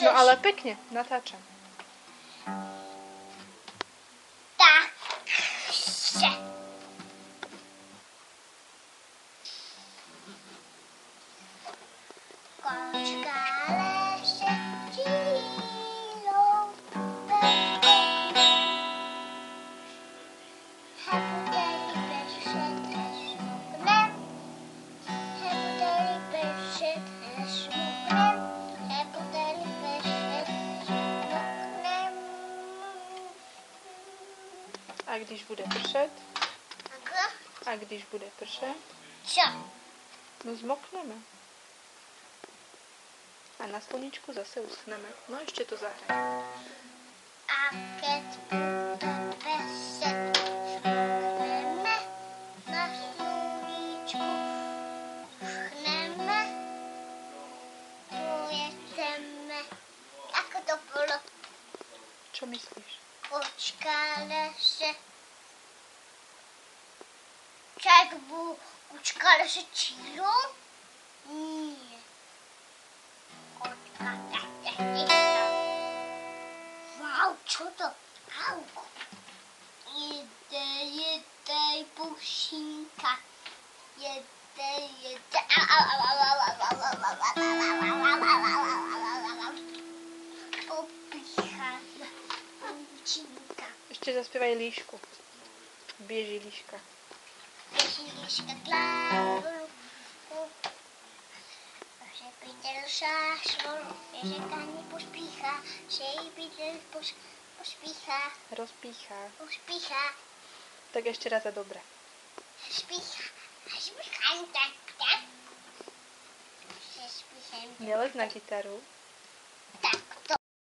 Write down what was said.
No ale pekne, natáčam. Takže. Kočka leže dílou bez okna. Hebudeli před smuknem. Hebudeli před smuknem. Hebudeli před smuknem. A když bude pršet? Ako? A když bude pršet? Čo? No zmokneme. A na sluníčku zase uschneme. No ešte to zahraj. A keď bude pršet, smukneme na sluníčku, uschneme, pojedeme. Ako to bolo? Čo myslíš? Kočka leže. Čak bu, kočka leže čílou? Nie. Kočka leže čílou. Wow, čo to? Au. Jedej pušinka. Jedej. Popícha. Pušinka. Ešte zaspievaj líšku. Bieži líška. Běží líška k lávku. Že pytel šášvolu, že kaní pospíchá, že jí pytel pospíchá. Rozpíchá. Tak ešte raz a dobre. Spíchá. Spíchám tak. Že spíchám. Nelez na gitaru.